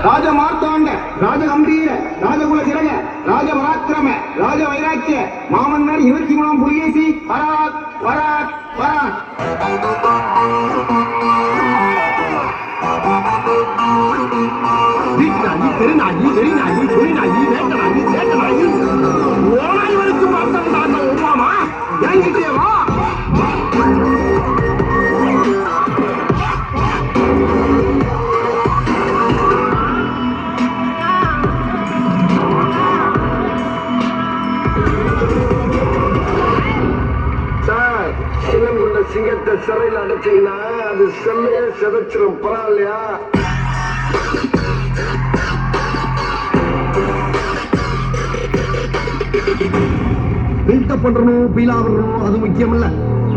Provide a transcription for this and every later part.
ராஜ மார்த்தாண்ட ராஜ கம்பீர ராஜகுல திலக ராஜ பராக்கிரம ராஜ வைராக்கிய மாமன்னர் 23ஆம் புலிகேசி வராக் வராக் வராக். வீட்டுநாயி பெருநாயி வெறிநாயி சொறிநாயி வேட்டநாயி சேட்டநாயி ஓனாய் வரைக்கும் மாற்றம் தாண்ட ஒவ்வாமா என்கிட்டே வா. சிங்கத்தை சிறையில் அடைச்சீங்கன்னா அது செல்லையே சிதைச்சிடும். பரவாயில்லையா? பில்டப் பண்றணும், பீலா பண்ணணும், அது முக்கியம் இல்ல.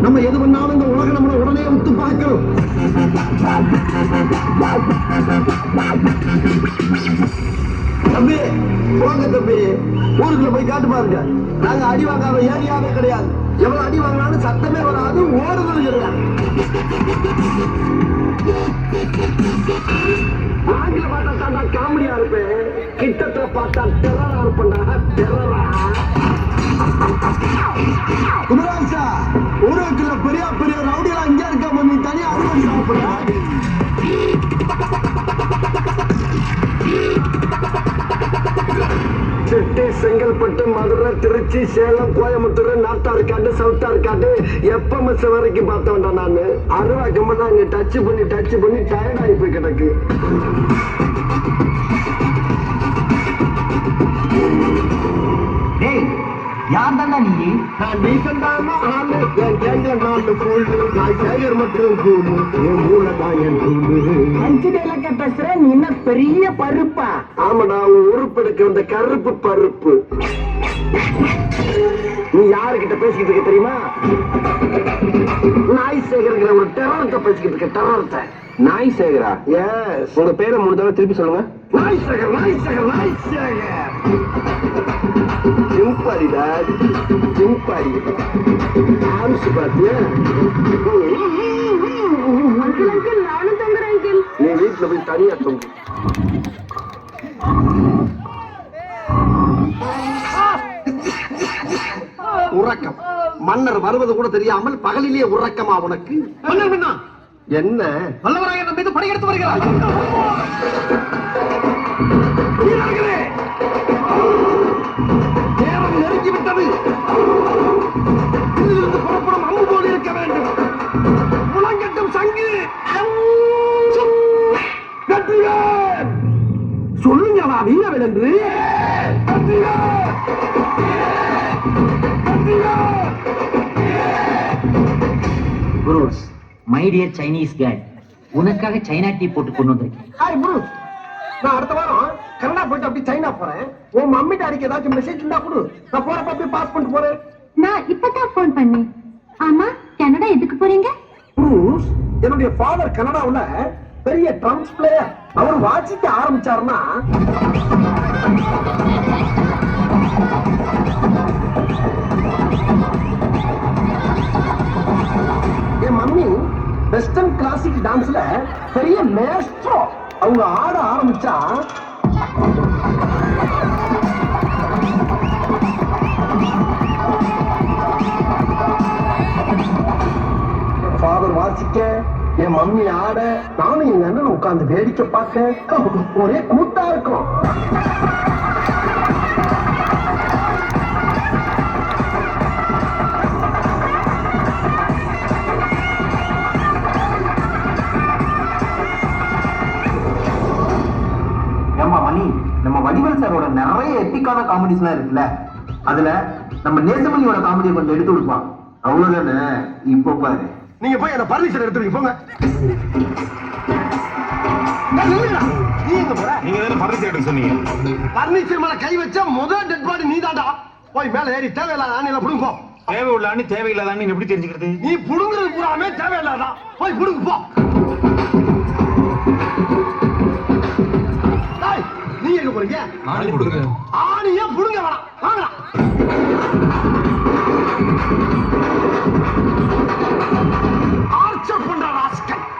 நம்ம எது பண்ணாலும் இந்த உலகம் நம்மள உடனே ஒத்து பார்க்கணும். தம்பி போங்க தம்பி, ஊருக்குள்ள போய் காட்டு பாருங்க. நாங்க அடி வாங்காத ஏரியாவே கிடையாது. எவ்வளவு அடி வாங்கினாலும் சத்தமே வராது, ஓடுறது கிடையாது. ஆங்கில பார்த்தா தாண்டா காமெடியா இருப்பேன், கிட்டத்தை பார்த்தா டெரரா இருப்பேன்டா, டெரரா. குமராசா, ஊருக்குள்ள பெரிய பெரிய ரவுடியெல்லாம் இங்க இருக்க, நீ தனியா அறுவடை சாப்பிடுற. செட்டி, செங்கல்பட்டு, மதுரை, திருச்சி, சேலம், கோயம்புத்தூர், நார்த்தார்காடு, சவுத்தார்காடு, எப்பமஸ் வரைக்கும் பார்த்தவன்டா நானு. அருவாக்கம்மா அங்க டச் பண்ணி டயர்ட் ஆகி போய் கிடக்கு. யார் தாண்டா நீ? நான் டீசெண்டான ஆளு, என் கேங்க நாட்டு கூழு, நான் சேகர் மற்றும் கூழு, என் மூலதான் என் கூழு. அஞ்சு டைலாக பேசுற நீ என்ன பெரிய பருப்பா? ஆமாடா, உருப்பெடுக்க வந்த கருப்பு பருப்பு. நீ யாருக்கிட்ட பேசிக்கிட்டு இருக்க தெரியுமா? நாய் சேகர்ங்கிற ஒரு டெரர்ட்ட பேசிக்கிட்டு இருக்க. டெரர்ட்ட நாய் சேகரா? எஸ். உங்க பேரை 3 தடவை திருப்பி சொல்லுங்க. நாய் சேகர், நாய் சேகர், நாய் சேகர். சிம்பாடி டாட், சிம்பாடி. ஆம்சு பாத்தியா? அங்கிள் அங்கிள், நானும் தொங்குறேன் அங்கிள். நீ வீட்டுல போய் தனியா தொங்கு. உறக்கம். மன்னர் வருவது கூட தெரியாமல் பகலிலே உறக்கமா உனக்கு? மன்னர் என்ன வல்லவராய நம் மீது படையெடுத்து வருகிறார். நேரம் நெருங்கிவிட்டது. இதிலிருந்து புறப்படும் அம்பு போல் இருக்க வேண்டும். முழங்கட்டும் சங்கு. சொல்லுங்கவா வீரவன் என்று. Bruce, my dear Chinese girl, உனக்காக சைனா டீ போட்டு கொண்டு வந்திருக்கேன். ஹாய் புரூஸ், நான் அடுத்த வாரம் கனடா போயிட்டு அப்படி சைனா போறேன். உன் மம்மி டாடிக்கு ஏதாச்சும் மெசேஜ் இருந்தா கொடு, நான் போறப்ப அப்படியே பாஸ் பண்ணிட்டு போறேன். நான் இப்பதான் போன் பண்ணேன். ஆமா, கனடா எதுக்கு போறீங்க? புரூஸ், என்னுடைய ஃபாதர் கனடாவுல பெரிய ட்ரம்ஸ் பிளேயர். அவர் வாசிக்க ஆரம்பிச்சாருன்னா என் மம்மி வெஸ்டர்ன் கிளாசிக் டான்ஸ்ல பெரிய மேஸ்ட்ரோ. அவங்க ஆட ஆரம்பிச்சா ஃபாதர் வாசிக்க, என் மம்மி ஆட, நானும் எங்க அண்ணன் உட்கார்ந்து வேடிக்கை பார்க்க ஒரே கூட்டா இருக்கும். நம்ம வடிவேல் சாரோட நிறைய எத்திக்கான காமெடிஸ் எல்லாம் இருக்குல்ல, அதுல நம்ம நேசமணியோட காமெடியை கொஞ்சம் எடுத்து கொடுப்பான். அவ்வளவுதானே? இப்போ பாரு. நீங்க போய் அந்த பர்னிச்சர் எடுத்துருங்க போங்க. நீங்க தானே பர்னிச்சர் எடுக்க சொன்னீங்க. பர்னிச்சர் மேல கை வச்சா முதல் டெட் பாடி நீ தாண்டா. போய் மேல ஏறி தேவையில்லாத ஆணையில புடுங்க போ. தேவை உள்ளான்னு தேவையில்லாதான்னு எப்படி தெரிஞ்சுக்கிறது? நீ புடுங்குறது பூராமே தேவையில்லாதான். போய் புடுங்க போ. நீ எங்க போறீங்க? ஆணி புடுங்க. ஆணியா புடுங்க வேணாம். வாங்கடா.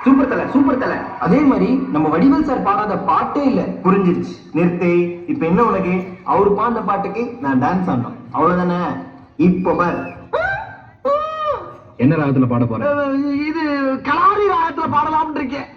சூப்பர் தல, சூப்பர் தல. அதே மாதிரி நம்ம வடிவேல் சார் பாடாத பாட்டே இல்ல. புரிஞ்சிருச்சு, நிறுத்து. இப்ப என்ன உனக்கு? அவரு பாடின பாட்டுக்கு நான் டான்ஸ் ஆடணும், அவ்வளவுதானே? இப்ப பாரு. என்ன ராகத்துல பாட போற? இது கலாரி ராகத்துல பாடலாம்னு இருக்கேன்.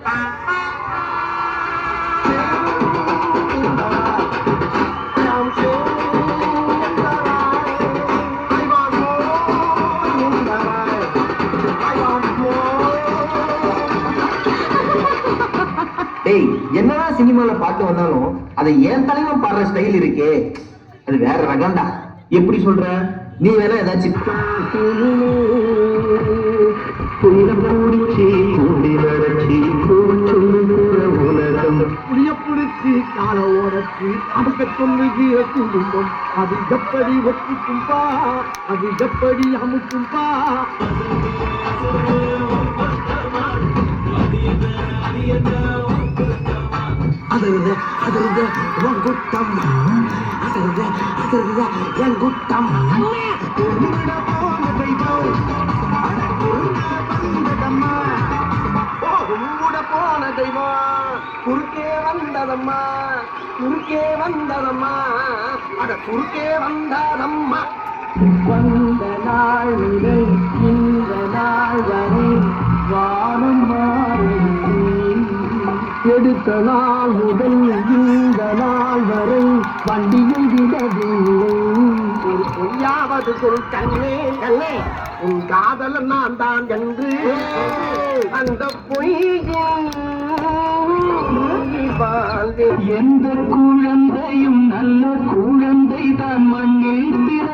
டேய், என்னதான் சினிமால பாட்டு வந்தாலும் அதை என் தலைவன் பாடுற ஸ்டைல் இருக்கே, அது வேற ரகம்டா. எப்படி சொல்ற? நீ வேணா ஏதாச்சும் புளியப்புடிச்சு கால ஓடச்சு அமுக்க சொல்லுகிற குடும்பம் அது எப்படி ஒத்துக்கும்பா, அது எப்படி அமுக்கும்பா. அதருத அதருத உன் குத்தம், அதருத அதருத என் குத்தம். உன்னிட போன தெய்வம் அட குறுக்க வந்ததம்மா, உன்னிட போன தெய்வம் குறுக்கே வந்ததம்மா, குறுக்கே வந்ததம்மா, அட குறுக்கே வந்ததம்மா. வந்த நாள் முதல் இந்த நாள் வரை வானம் மாறவில்லை, எடுத்த நாள் முதல் இந்த நாள் வரை வண்டியை விடவில்லை. ஒரு பொய்யாவது சொல் கண்ணே கண்ணே, உன் காதலன் நான் தான் என்று அந்த பொய்யின் எந்த குழந்தையும் நல்ல குழந்தை தான் மண்